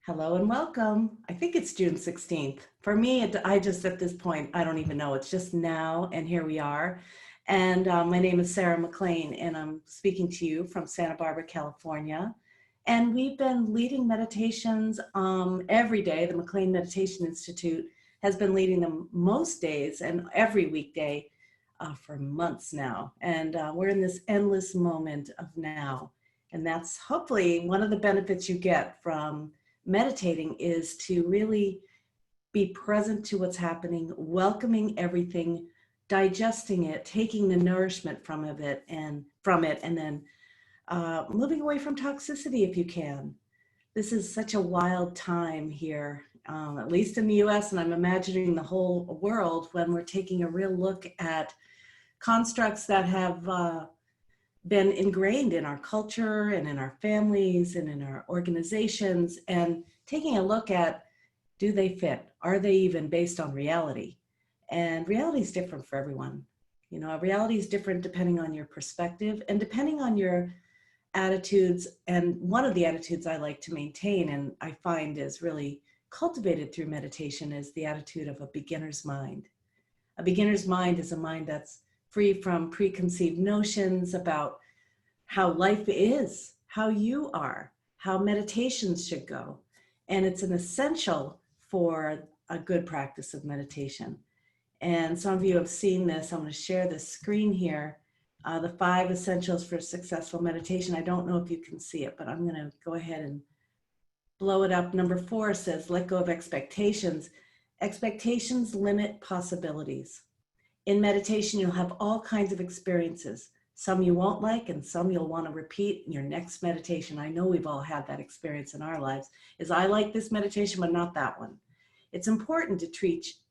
Hello and welcome. I think it's June 16th. For me, I just, at this point, I don't even know. It's just now, and here we are. And my name is Sarah McLean, and I'm speaking to you from Santa Barbara, California. And we've been leading meditations every day. The McLean Meditation Institute has been leading them most days and every weekday for months now. And we're in this endless moment of now. And that's hopefully one of the benefits you get from meditating, is to really be present to what's happening, welcoming everything, digesting it, taking the nourishment from it, and then moving away from toxicity if you can. This is such a wild time here, at least in the US, and I'm imagining the whole world, when we're taking a real look at constructs that have been ingrained in our culture and in our families and in our organizations, and taking a look at, do they fit? Are they even based on reality? And reality is different for everyone. You know, reality is different depending on your perspective and depending on your attitudes. And one of the attitudes I like to maintain, and I find is really cultivated through meditation, is the attitude of a beginner's mind. A beginner's mind is a mind that's free from preconceived notions about how life is, how you are, how meditations should go. And it's an essential for a good practice of meditation. And some of you have seen this. I'm going to share the screen here. The 5 essentials for successful meditation. I don't know if you can see it, but I'm going to go ahead and blow it up. Number 4 says, let go of expectations. Expectations limit possibilities. In meditation, you'll have all kinds of experiences. Some you won't like, and some you'll want to repeat in your next meditation. I know we've all had that experience in our lives, is I like this meditation, but not that one. It's important to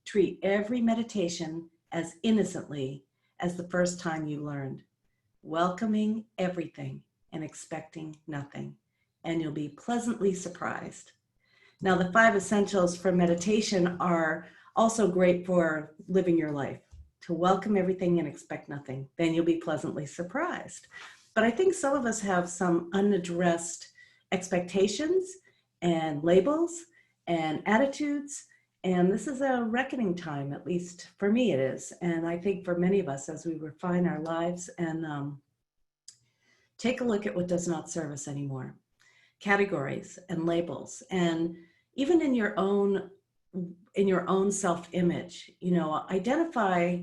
treat every meditation as innocently as the first time you learned, welcoming everything and expecting nothing, and you'll be pleasantly surprised. Now, the 5 essentials for meditation are also great for living your life. To welcome everything and expect nothing, then you'll be pleasantly surprised. But I think some of us have some unaddressed expectations and labels and attitudes, and this is a reckoning time, at least for me it is. And I think for many of us, as we refine our lives and take a look at what does not serve us anymore. Categories and labels, and even in your own self-image, you know, identify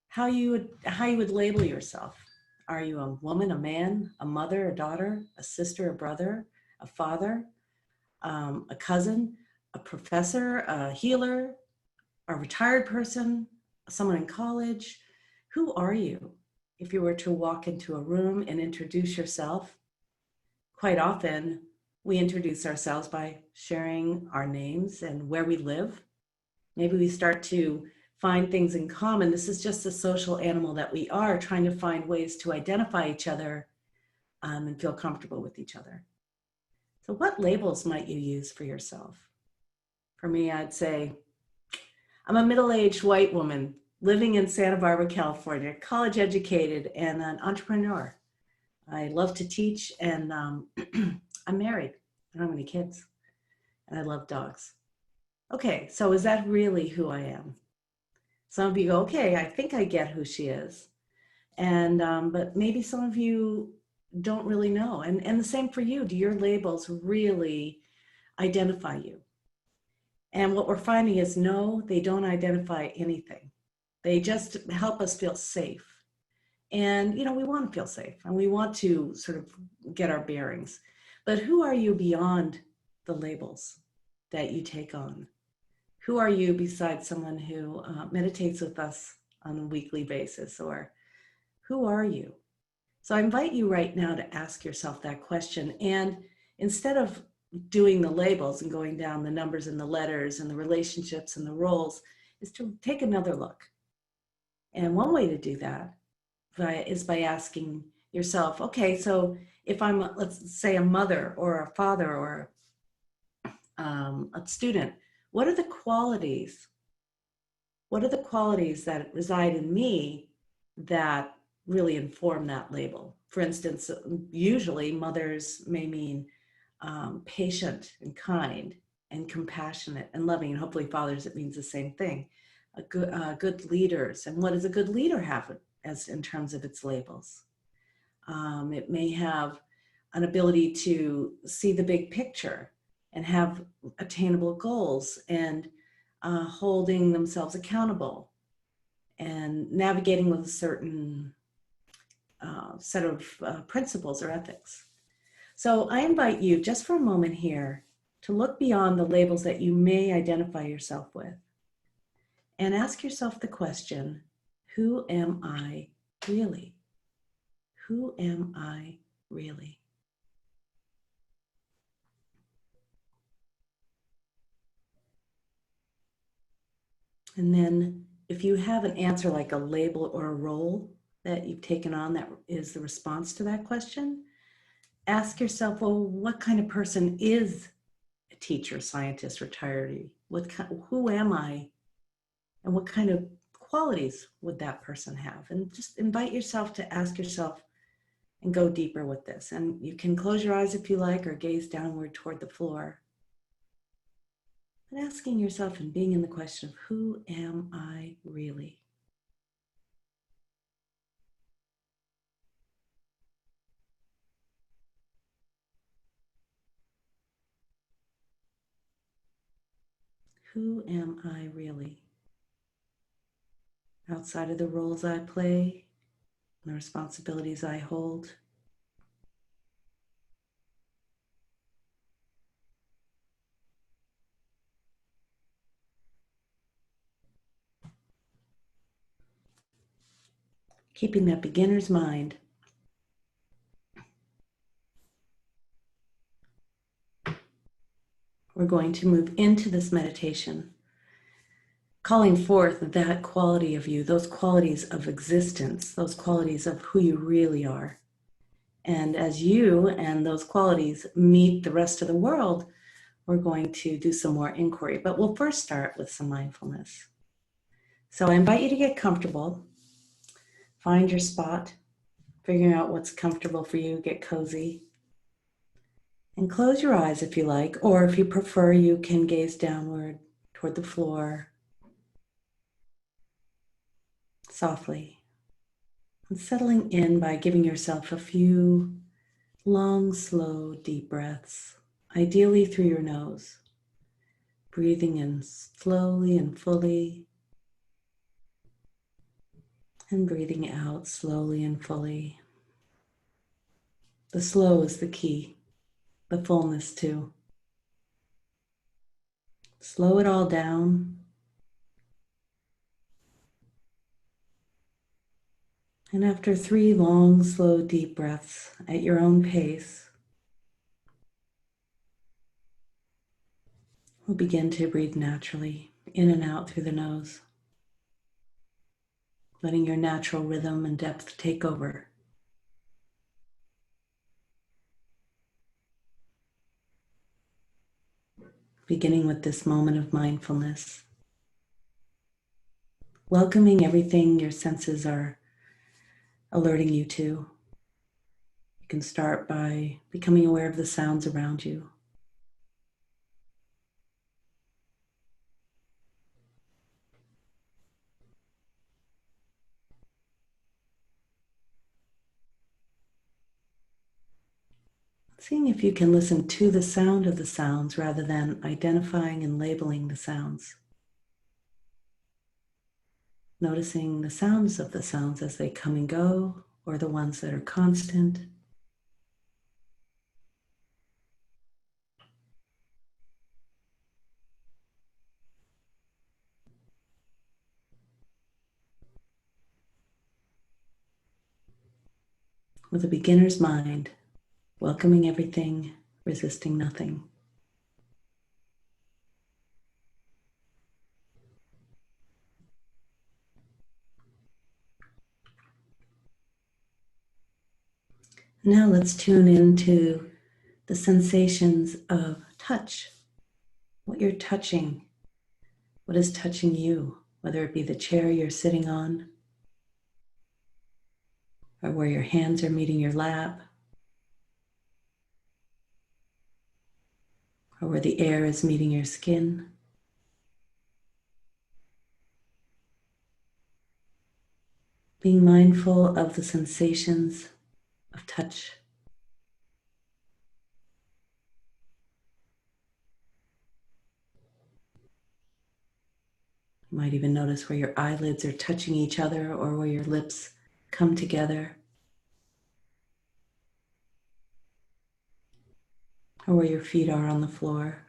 how you would label yourself. Are you a woman, a man, a mother, a daughter, a sister, a brother, a father, a cousin, a professor, a healer, a retired person, someone in college? Who are you? If you were to walk into a room and introduce yourself, quite often we introduce ourselves by sharing our names and where we live. Maybe we start to find things in common. This is just the social animal that we are, trying to find ways to identify each other and feel comfortable with each other. So what labels might you use for yourself? For me, I'd say, I'm a middle-aged white woman living in Santa Barbara, California, college educated and an entrepreneur. I love to teach, and I'm married. I don't have any kids, and I love dogs. Okay, so is that really who I am? Some of you go, okay, I think I get who she is. And but maybe some of you don't really know. And the same for you. Do your labels really identify you? And what we're finding is, no, they don't identify anything. They just help us feel safe. And, you know, we want to feel safe and we want to sort of get our bearings. But who are you beyond the labels that you take on? Who are you besides someone who meditates with us on a weekly basis? Or who are you? So I invite you right now to ask yourself that question. And instead of doing the labels and going down the numbers and the letters and the relationships and the roles, is to take another look. And one way to do that is by asking yourself, okay, so if I'm, let's say, a mother or a father or a student, what are the qualities? What are the qualities that reside in me that really inform that label? For instance, usually mothers may mean patient and kind and compassionate and loving, and hopefully fathers, it means the same thing. Good leaders. And what does a good leader have as in terms of its labels? It may have an ability to see the big picture and have attainable goals and holding themselves accountable and navigating with a certain set of principles or ethics. So I invite you just for a moment here to look beyond the labels that you may identify yourself with and ask yourself the question, who am I really? Who am I really? And then if you have an answer like a label or a role that you've taken on that is the response to that question, ask yourself, well, what kind of person is a teacher, scientist, retiree? Who am I? And what kind of qualities would that person have? And just invite yourself to ask yourself and go deeper with this. And you can close your eyes if you like or gaze downward toward the floor. But asking yourself and being in the question of who am I really? Who am I really? Outside of the roles I play, the responsibilities I hold. Keeping that beginner's mind. We're going to move into this meditation, calling forth that quality of you, those qualities of existence, those qualities of who you really are. And as you and those qualities meet the rest of the world, we're going to do some more inquiry. But we'll first start with some mindfulness. So I invite you to get comfortable, find your spot, figuring out what's comfortable for you, get cozy. And close your eyes if you like, or if you prefer, you can gaze downward toward the floor softly. And settling in by giving yourself a few long, slow, deep breaths, ideally through your nose. Breathing in slowly and fully, and breathing out slowly and fully. The slow is the key, the fullness too. Slow it all down. And after 3 long, slow, deep breaths at your own pace, we'll begin to breathe naturally in and out through the nose, letting your natural rhythm and depth take over. Beginning with this moment of mindfulness, welcoming everything your senses are alerting you to. You can start by becoming aware of the sounds around you. Seeing if you can listen to the sound of the sounds rather than identifying and labeling the sounds. Noticing the sounds of the sounds as they come and go, or the ones that are constant. With a beginner's mind, welcoming everything, resisting nothing. Now let's tune into the sensations of touch. What you're touching, what is touching you, whether it be the chair you're sitting on, or where your hands are meeting your lap, or where the air is meeting your skin. Being mindful of the sensations of touch. You might even notice where your eyelids are touching each other or where your lips come together, or where your feet are on the floor.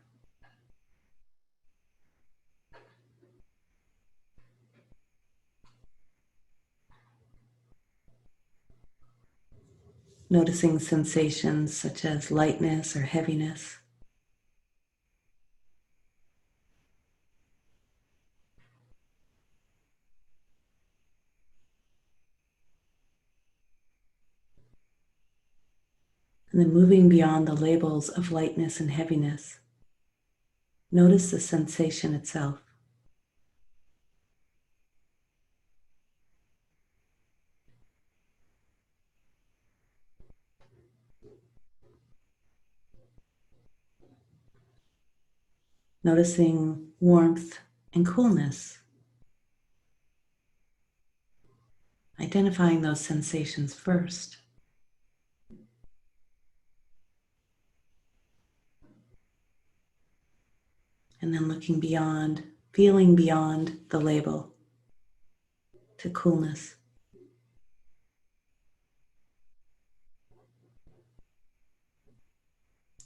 Noticing sensations such as lightness or heaviness. And then moving beyond the labels of lightness and heaviness, notice the sensation itself. Noticing warmth and coolness. Identifying those sensations first. And then looking beyond, feeling beyond the label to coolness,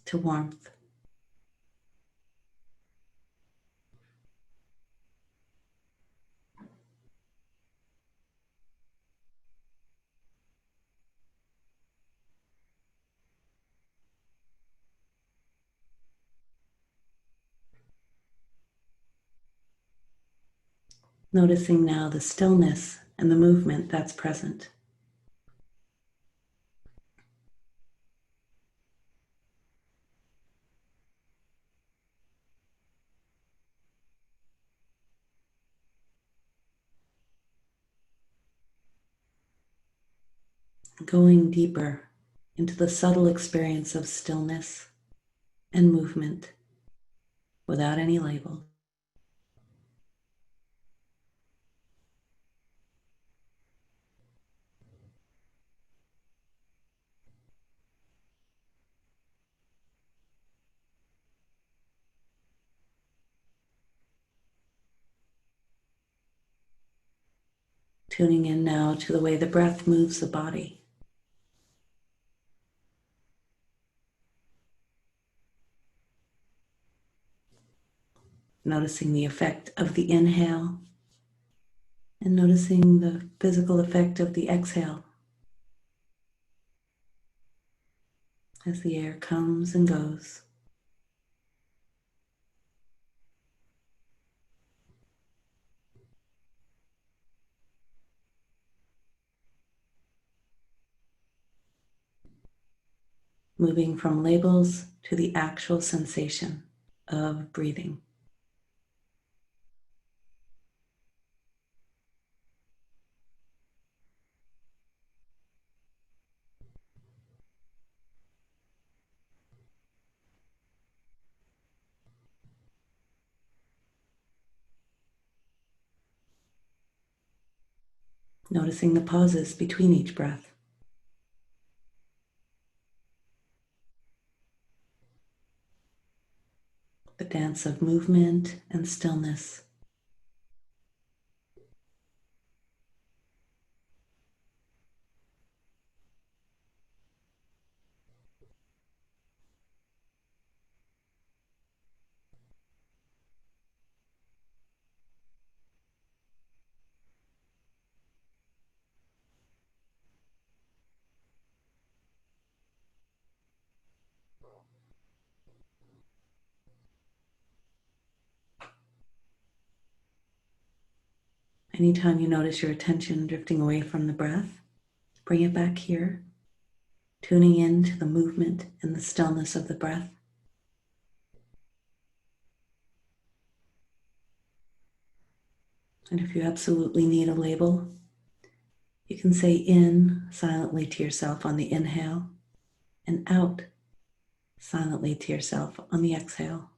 to warmth. Noticing now the stillness and the movement that's present. Going deeper into the subtle experience of stillness and movement without any label. Tuning in now to the way the breath moves the body. Noticing the effect of the inhale and noticing the physical effect of the exhale as the air comes and goes. Moving from labels to the actual sensation of breathing. Noticing the pauses between each breath. The dance of movement and stillness. Anytime you notice your attention drifting away from the breath, bring it back here, tuning in to the movement and the stillness of the breath. And if you absolutely need a label, you can say in silently to yourself on the inhale and out silently to yourself on the exhale.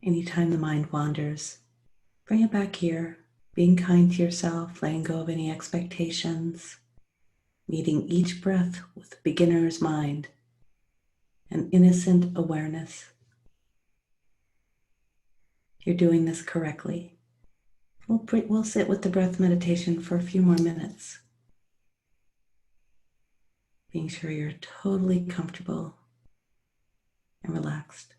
Anytime the mind wanders, bring it back here, being kind to yourself, letting go of any expectations, meeting each breath with beginner's mind and innocent awareness. You're doing this correctly. We'll sit with the breath meditation for a few more minutes, being sure you're totally comfortable and relaxed.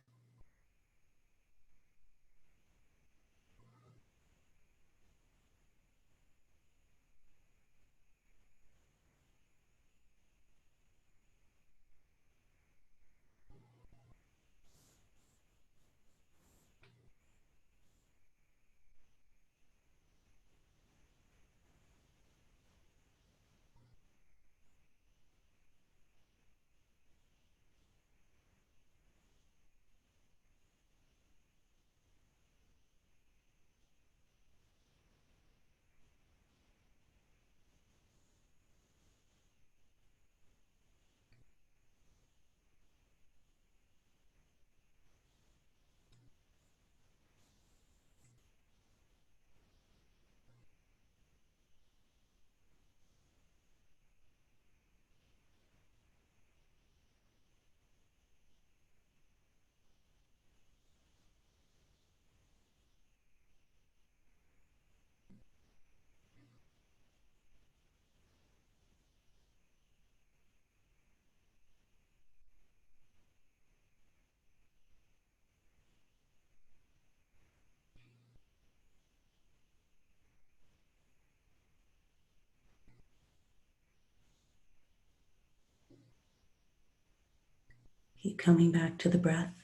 Keep coming back to the breath.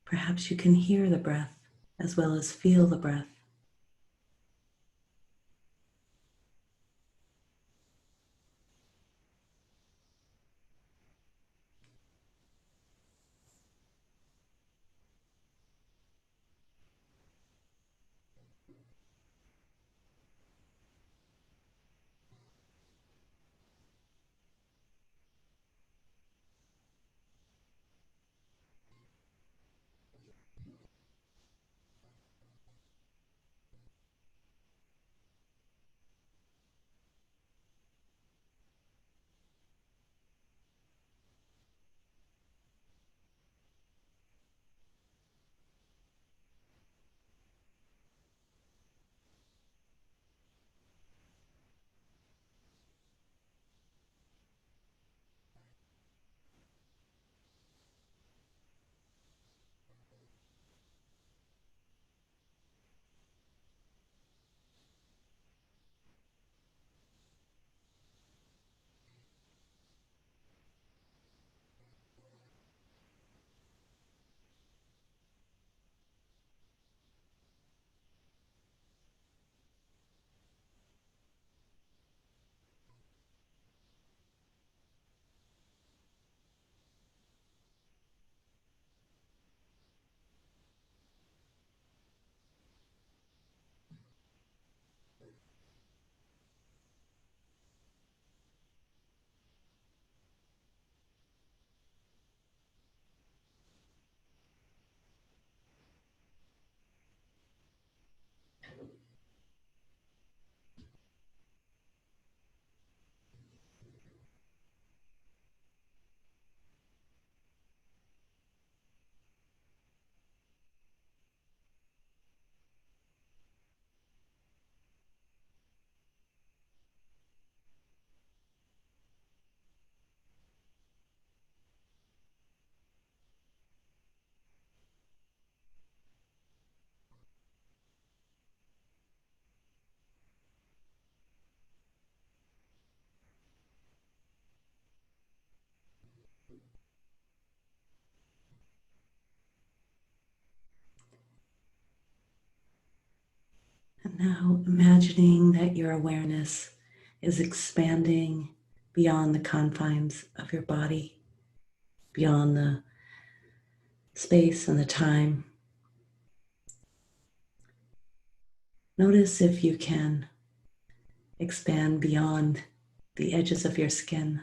Perhaps you can hear the breath as well as feel the breath. Now imagining that your awareness is expanding beyond the confines of your body, beyond the space and the time. Notice if you can expand beyond the edges of your skin.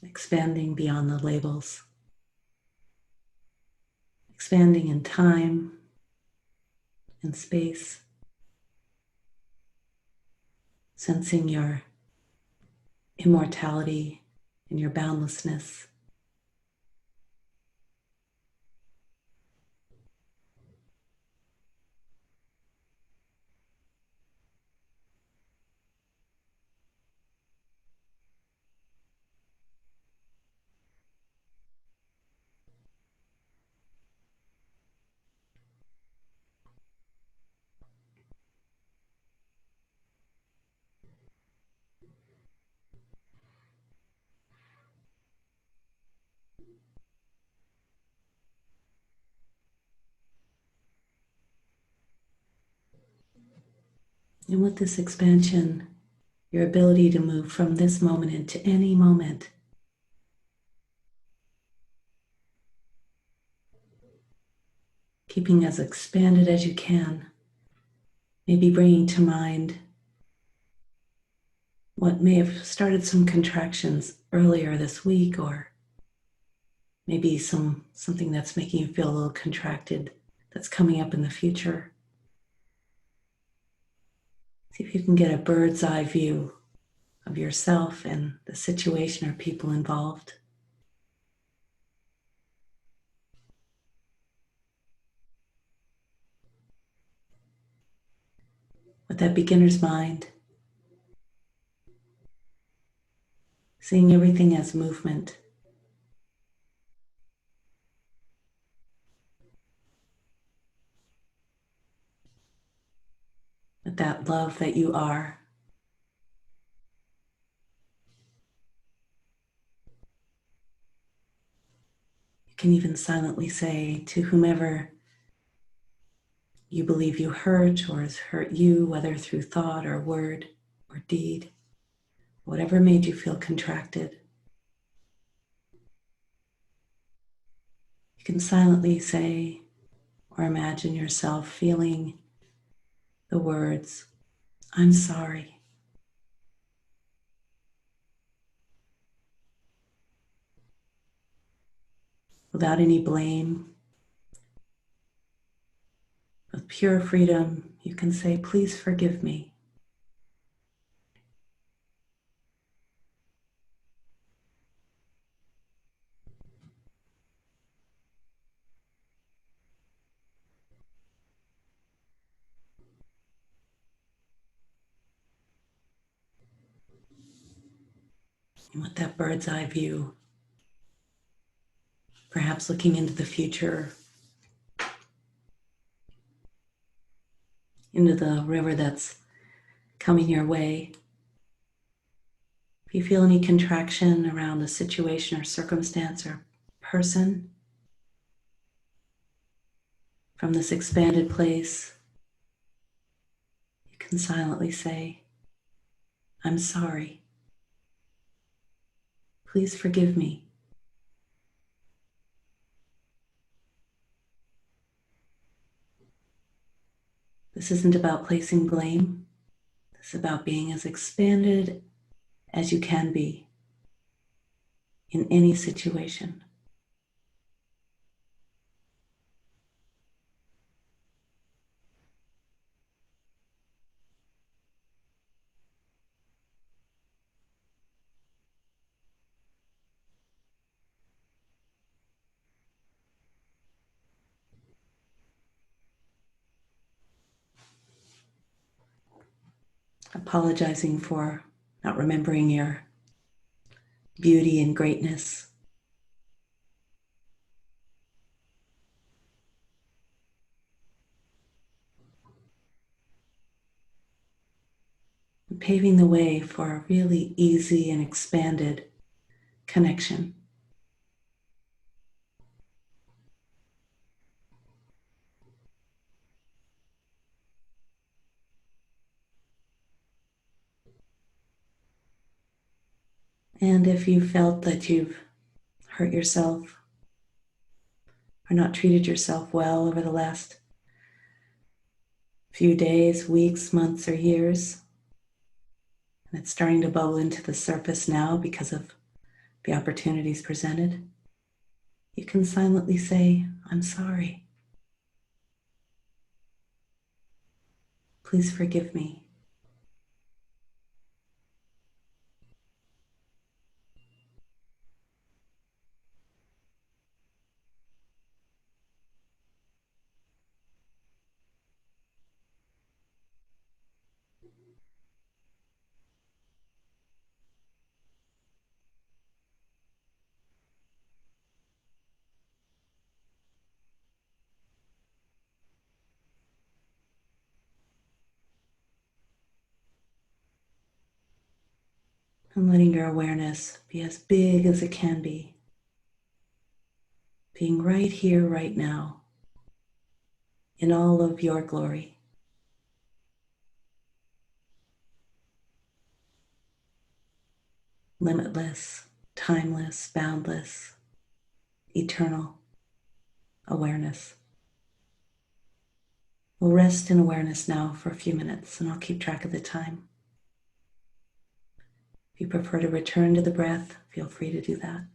Expanding beyond the labels, expanding in time and space, sensing your immortality and your boundlessness. And with this expansion, your ability to move from this moment into any moment, keeping as expanded as you can, maybe bringing to mind what may have started some contractions earlier this week, or maybe something that's making you feel a little contracted that's coming up in the future. See if you can get a bird's eye view of yourself and the situation or people involved. With that beginner's mind, seeing everything as movement. With that love that you are. You can even silently say to whomever you believe you hurt or has hurt you, whether through thought or word or deed, whatever made you feel contracted, you can silently say or imagine yourself feeling the words, "I'm sorry." Without any blame, with pure freedom, you can say, "Please forgive me." And with that bird's eye view, perhaps looking into the future, into the river that's coming your way. If you feel any contraction around a situation or circumstance or person, from this expanded place, you can silently say, "I'm sorry. Please forgive me." This isn't about placing blame. This is about being as expanded as you can be in any situation. Apologizing for not remembering your beauty and greatness. And paving the way for a really easy and expanded connection. And if you felt that you've hurt yourself or not treated yourself well over the last few days, weeks, months, or years, and it's starting to bubble into the surface now because of the opportunities presented, you can silently say, "I'm sorry. Please forgive me." And letting your awareness be as big as it can be, being right here, right now, in all of your glory. Limitless, timeless, boundless, eternal awareness. We'll rest in awareness now for a few minutes, and I'll keep track of the time. If you prefer to return to the breath, feel free to do that.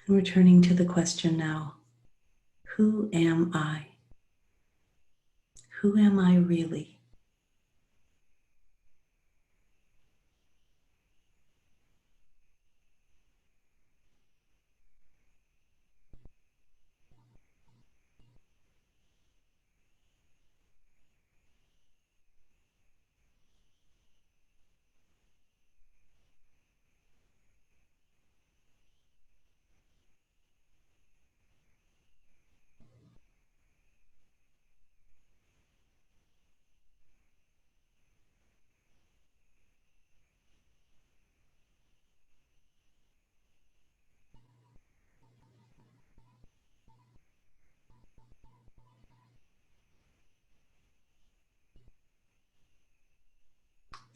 And returning to the question now, who am I? Who am I really?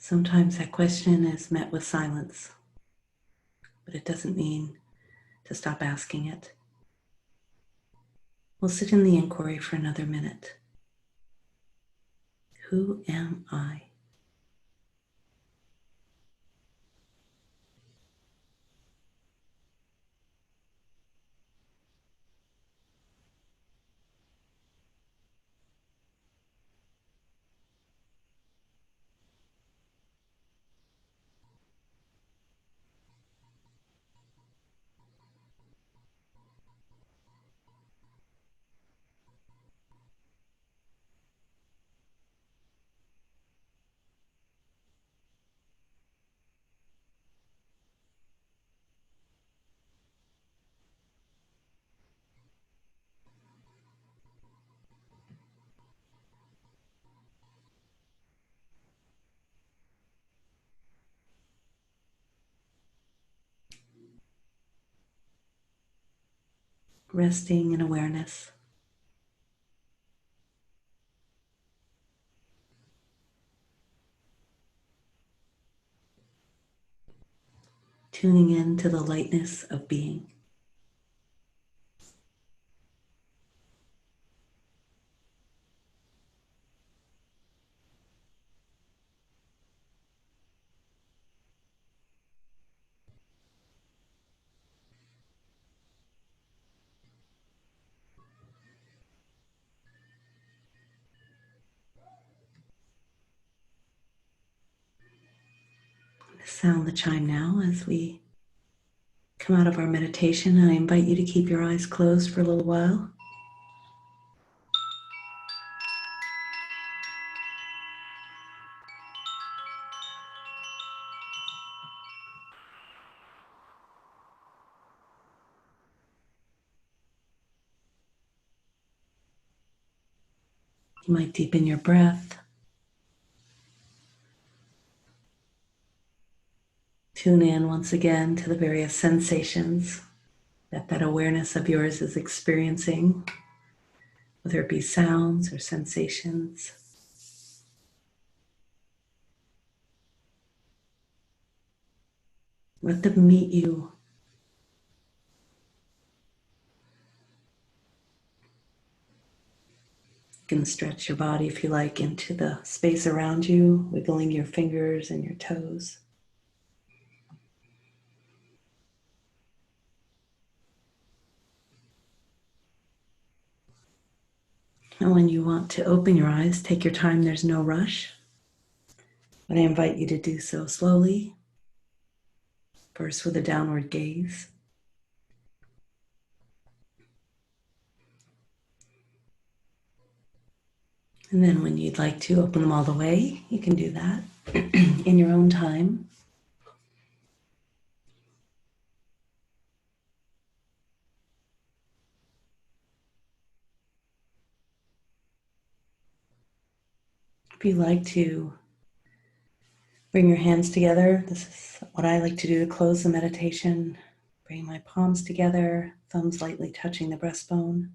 Sometimes that question is met with silence, but it doesn't mean to stop asking it. We'll sit in the inquiry for another minute. Who am I? Resting in awareness. Tuning in to the lightness of being. Sound the chime now as we come out of our meditation. I invite you to keep your eyes closed for a little while. You might deepen your breath. Tune in once again to the various sensations that awareness of yours is experiencing, whether it be sounds or sensations. Let them meet you. You can stretch your body, if you like, into the space around you, wiggling your fingers and your toes. And when you want to open your eyes, take your time, there's no rush. But I invite you to do so slowly, first with a downward gaze. And then when you'd like to open them all the way, you can do that in your own time. If you like to bring your hands together, this is what I like to do to close the meditation. Bring my palms together, thumbs lightly touching the breastbone.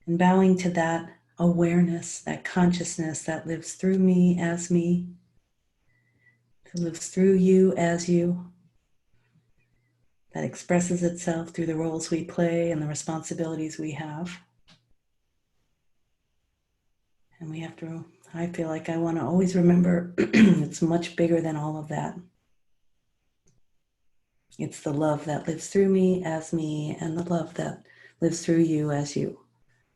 And bowing to that awareness, that consciousness that lives through me as me, that lives through you as you, that expresses itself through the roles we play and the responsibilities we have. And we have to, I feel like I want to always remember it's much bigger than all of that. It's the love that lives through me as me and the love that lives through you as you,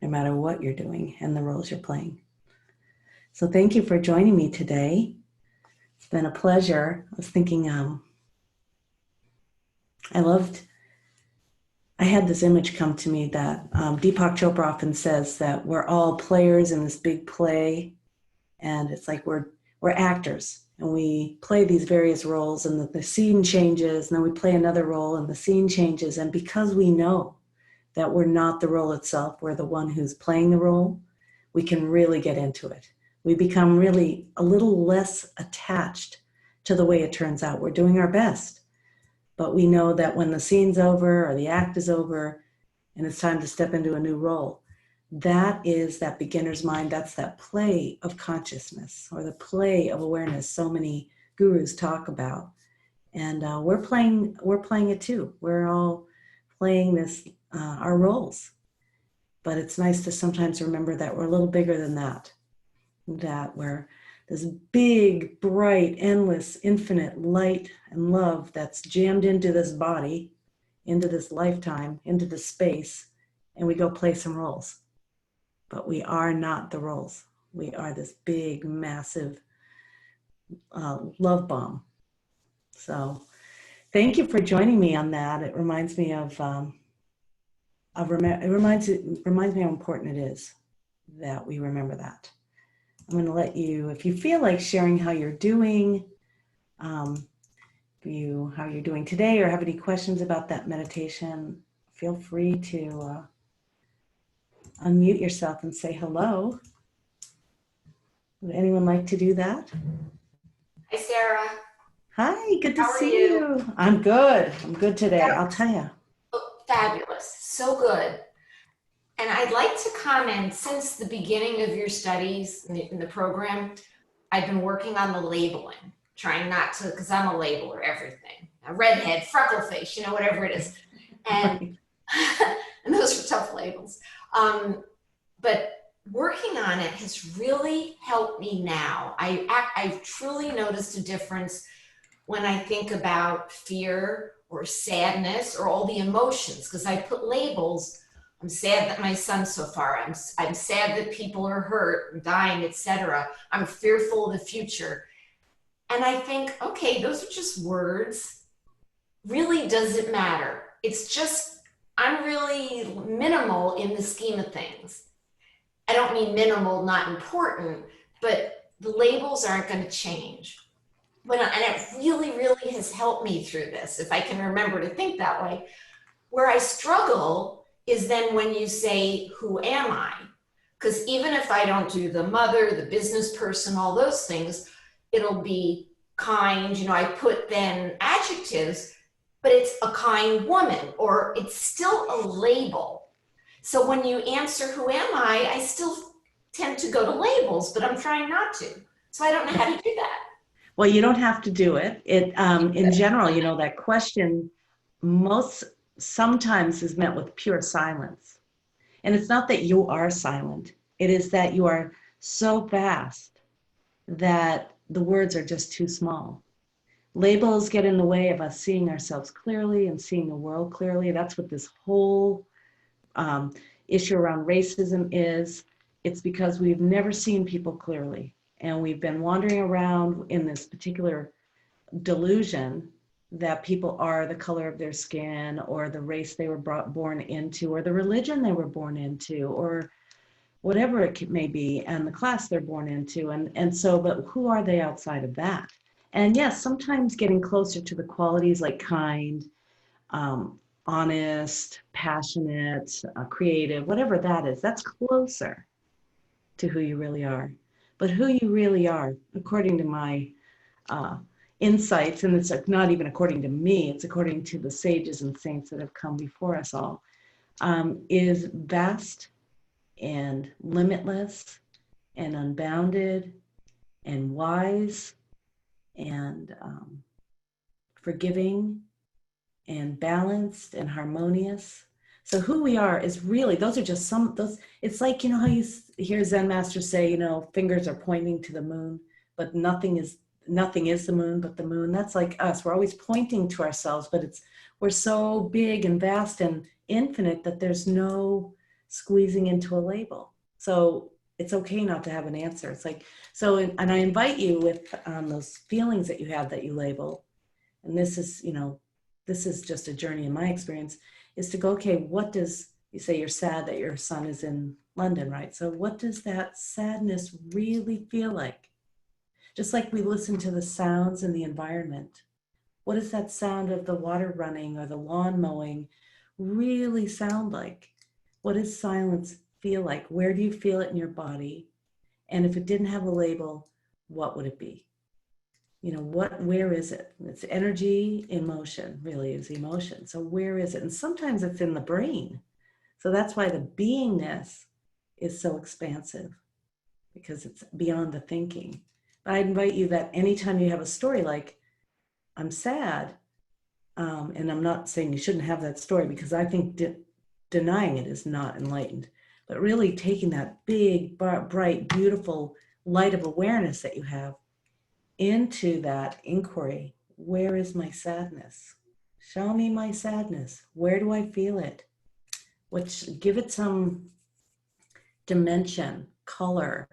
no matter what you're doing and the roles you're playing. So thank you for joining me today. It's been a pleasure. I was thinking, I had this image come to me that Deepak Chopra often says that we're all players in this big play, and it's like we're actors, and we play these various roles, and the scene changes, and then we play another role, and the scene changes, and because we know that we're not the role itself, we're the one who's playing the role, we can really get into it. We become really a little less attached to the way it turns out. We're doing our best. But we know that when the scene's over or the act is over and it's time to step into a new role, that is that beginner's mind. That's that play of consciousness or the play of awareness so many gurus talk about. And we're playing it too. We're all playing this, our roles. But it's nice to sometimes remember that we're a little bigger than that, that we're this big, bright, endless, infinite light and love that's jammed into this body, into this lifetime, into this space, and we go play some roles. But we are not the roles. We are this big, massive love bomb. So thank you for joining me on that. It reminds me of it reminds me how important it is that we remember that. I'm going to let you, if you feel like sharing how you're doing, how you're doing today, or have any questions about that meditation, feel free to unmute yourself and say hello. Would anyone like to do that? Hi, Sarah. Hi, good to see you. I'm good. I'm good today. I'll tell you. Oh, fabulous. So good. And I'd like to comment, since the beginning of your studies in the program, I've been working on the labeling, trying not to, because I'm a labeler, everything. A redhead, freckle face, whatever it is. And, and those are tough labels. But working on it has really helped me now. I've truly noticed a difference when I think about fear or sadness or all the emotions, because I put labels. I'm sad that my son's so far. I'm sad that people are hurt and dying, etc. I'm fearful of the future. And I think, okay, those are just words. Really doesn't matter. It's just, I'm really minimal in the scheme of things. I don't mean minimal, not important, but the labels aren't going to change. And it really, really has helped me through this, if I can remember to think that way. Where I struggle is then when you say, who am I? Because even if I don't do the mother, the business person, all those things, it'll be kind. I put then adjectives, but it's a kind woman, or it's still a label. So when you answer, who am I still tend to go to labels, but I'm trying not to. So I don't know how to do that. Well, you don't have to do it. In general, that question sometimes is met with pure silence. And it's not that you are silent. It is that you are so vast that the words are just too small. Labels get in the way of us seeing ourselves clearly and seeing the world clearly. That's what this whole issue around racism is. It's because we've never seen people clearly. And we've been wandering around in this particular delusion that people are the color of their skin, or the race they were born into, or the religion they were born into, or whatever it may be, and the class they're born into. And so, but who are they outside of that? And yes, sometimes getting closer to the qualities like kind, honest, passionate, creative, whatever that is, that's closer to who you really are. But who you really are, according to my insights, and it's not even according to me, it's according to the sages and saints that have come before us all, is vast and limitless and unbounded and wise and forgiving and balanced and harmonious. So who we are is really, those are just it's like, how you hear Zen masters say, fingers are pointing to the moon, but nothing is the moon but the moon. That's like us. We're always pointing to ourselves, but we're so big and vast and infinite that there's no squeezing into a label. So it's okay not to have an answer. It's like, so, and I invite you with those feelings that you have that you label, and this is just a journey in my experience, is to go, okay, what does, you say you're sad that your son is in London, right? So what does that sadness really feel like? Just like we listen to the sounds in the environment. What does that sound of the water running or the lawn mowing really sound like? What does silence feel like? Where do you feel it in your body? And if it didn't have a label, what would it be? Where is it? It's energy, emotion, really is emotion. So where is it? And sometimes it's in the brain. So that's why the beingness is so expansive because it's beyond the thinking. But I invite you that anytime you have a story like, I'm sad, and I'm not saying you shouldn't have that story, because I think denying it is not enlightened, but really taking that big, bright, beautiful light of awareness that you have into that inquiry. Where is my sadness? Show me my sadness. Where do I feel it? Which give it some dimension, color.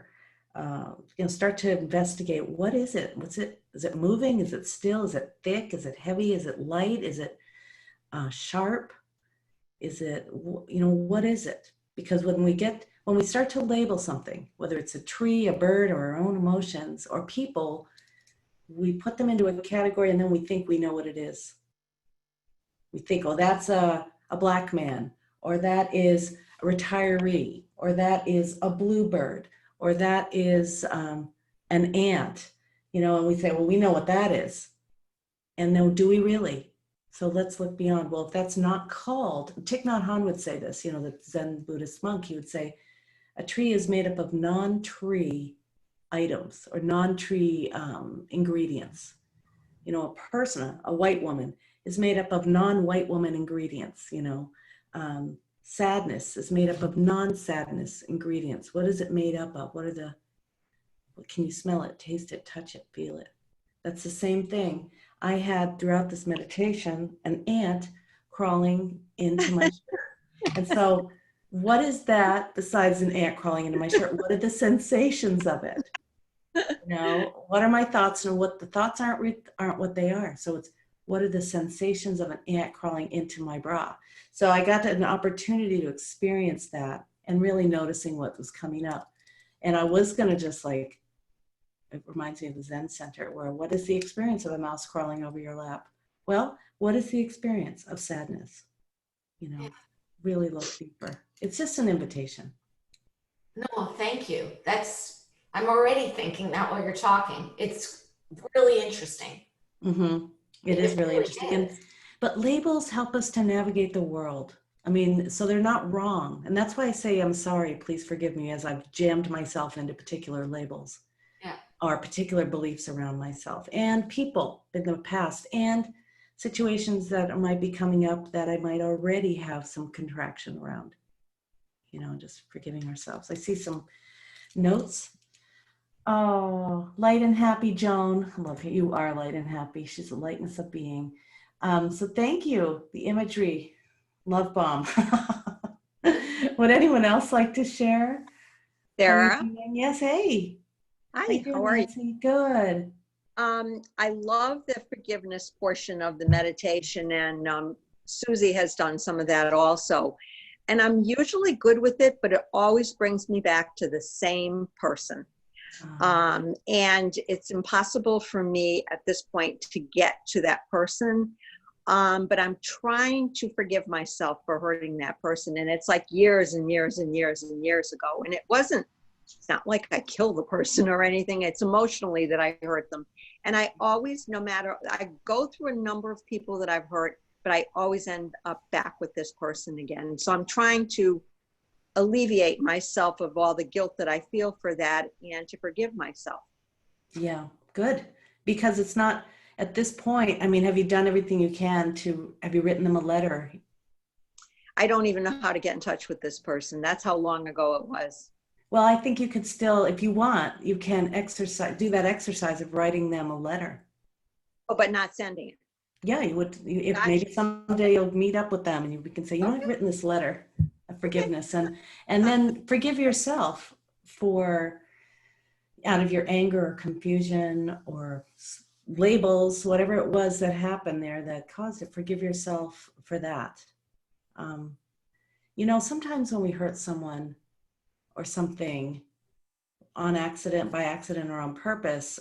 Start to investigate. What is it? What's it? Is it moving? Is it still? Is it thick? Is it heavy? Is it light? Is it sharp? Is it, what is it? Because when we start to label something, whether it's a tree, a bird, or our own emotions or people, we put them into a category and then we think we know what it is. We think, oh, that's a Black man, or that is a retiree, or that is a bluebird, or that is an ant, and we say, well, we know what that is. And then do we really? So let's look beyond. Well, if that's not called, Thich Nhat Hanh would say this, the Zen Buddhist monk, he would say, a tree is made up of non-tree items or non-tree ingredients. A person, a white woman, is made up of non-white woman ingredients. Sadness is made up of non-sadness ingredients. What is it made up of? What can you smell it, taste it, touch it, feel it? That's the same thing. I had throughout this meditation an ant crawling into my shirt. And so what is that besides an ant crawling into my shirt? What are the sensations of it? What are my thoughts? And what the thoughts aren't what they are. So it's, what are the sensations of an ant crawling into my bra? So I got an opportunity to experience that and really noticing what was coming up. And I was going to just it reminds me of the Zen Center, where what is the experience of a mouse crawling over your lap? Well, what is the experience of sadness? Really look deeper. It's just an invitation. No, thank you. I'm already thinking that while you're talking. It's really interesting. Mm-hmm. It is really interesting. But labels help us to navigate the world. So they're not wrong. And that's why I say, I'm sorry, please forgive me, as I've jammed myself into particular labels. Yeah. Or particular beliefs around myself and people in the past and situations that might be coming up that I might already have some contraction around, just forgiving ourselves. I see some notes. Oh, light and happy, Joan. I love you are light and happy. She's a lightness of being. So thank you. The imagery, love bomb. Would anyone else like to share? Sarah? Yes, hey. Hi, how are you? Good. I love the forgiveness portion of the meditation, and Susie has done some of that also. And I'm usually good with it, but it always brings me back to the same person. And it's impossible for me at this point to get to that person. But I'm trying to forgive myself for hurting that person. And it's like years and years and years and years ago. And it's not like I kill the person or anything. It's emotionally that I hurt them. And I always, I go through a number of people that I've hurt, but I always end up back with this person again. So I'm trying to alleviate myself of all the guilt that I feel for that and to forgive myself. Yeah, good. Because it's not, at this point, have you done everything you can have you written them a letter? I don't even know how to get in touch with this person. That's how long ago it was. Well, I think you could still, if you want, you can do that exercise of writing them a letter. Oh, but not sending it. Yeah, you would. If maybe someday you'll meet up with them and you can say, I've written this letter of forgiveness, and then forgive yourself for, out of your anger or confusion or labels, whatever it was that happened there that caused it. Forgive yourself for that. Sometimes when we hurt someone or something on accident, by accident, or on purpose,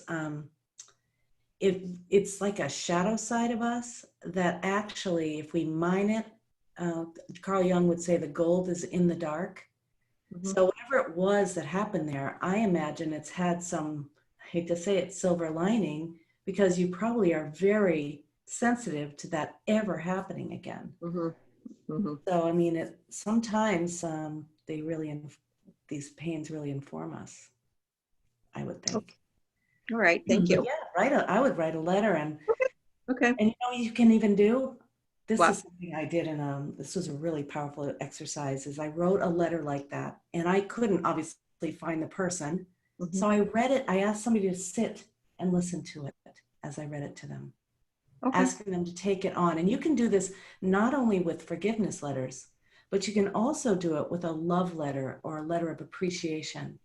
it's like a shadow side of us that actually, if we mine it, Carl Jung would say the gold is in the dark. Mm-hmm. So whatever it was that happened there, I imagine it's had some, I hate to say it, silver lining, because you probably are very sensitive to that ever happening again. Mm-hmm. Mm-hmm. So, sometimes they really these pains really inform us, I would think. Okay. All right. Thank you. Yeah, I would write a letter. And Okay. you know what you can even do? This What? is something I did, and this was a really powerful exercise, is I wrote a letter like that, and I couldn't obviously find the person. Mhm. So I read it, I asked somebody to sit and listen to it as I read it to them, Okay. asking them to take it on. And you can do this not only with forgiveness letters, but you can also do it with a love letter or a letter of appreciation.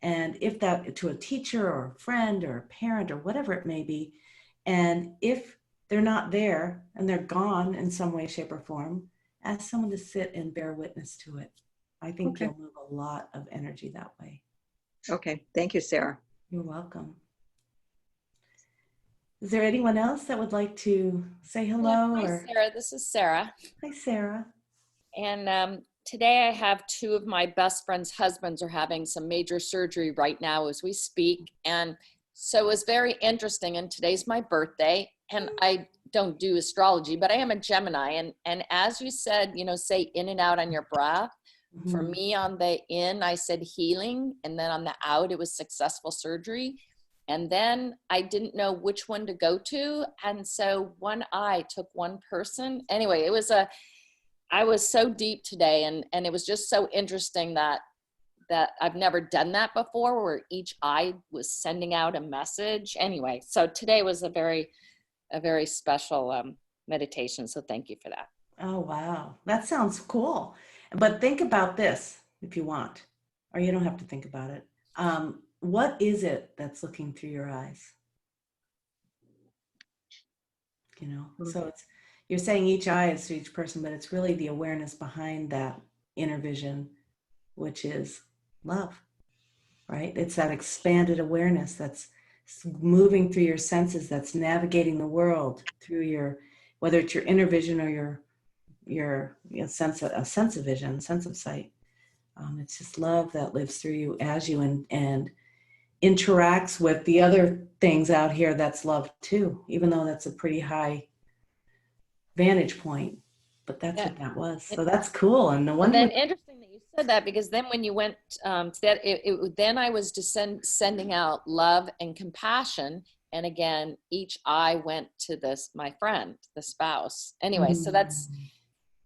And if that, to a teacher or a friend or a parent or whatever it may be, and if they're not there and they're gone in some way, shape, or form, ask someone to sit and bear witness to it. I think Okay. you'll move a lot of energy that way. Okay. Thank you, Sarah. You're welcome. Is there anyone else that would like to say hello? Hi, Or Sarah. This is Sarah. hi, Sarah. And today I have two of my best friends' husbands are having some major surgery right now as we speak. And so it was very interesting. And today's my birthday. And I don't do astrology, but I am a Gemini. And as you said, you know, say in and out on your breath. For Mhm. me, on the in, I said healing. And then on the out, it was successful surgery. And then I didn't know which one to go to. And so one eye took one person. Anyway, I was so deep today, and it was just so interesting that I've never done that before, where each eye was sending out a message. Anyway, so today was a very special meditation. So thank you for that. Oh, wow. That sounds cool. But think about this if you want, or you don't have to think about it. What is it that's looking through your eyes? You know, so it's, you're saying each eye is to each person, but it's really the awareness behind that inner vision, which is love, right? It's that expanded awareness that's moving through your senses, that's navigating the world through your, whether it's your inner vision or your you know, sense of vision, sense of sight. It's just love that lives through you as you and interacts with the other things out here. That's love too, even though that's a pretty high vantage point. But that's Yeah. what that was. So that's cool. And no And wonder. then interesting that you said that, because then when you went to that, then I was sending out love and compassion. And again, each eye went to my friend, the spouse. Anyway, so that's,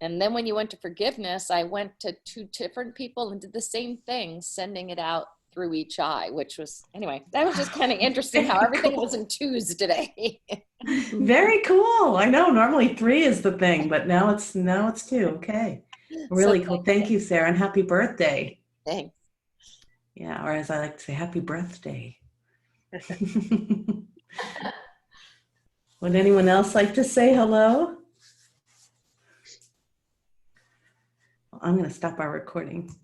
and then when you went to forgiveness, I went to two different people and did the same thing, sending it out through each eye, which was, anyway, that was just kind of interesting how everything was in twos today. Very cool. I know normally 3 is the thing, but now it's 2. Okay. Really So cool. Thank you, Sarah, and happy birthday. Thanks. Yeah, or as I like to say, happy birthday. Would anyone else like to say hello? Well, I'm going to stop our recording.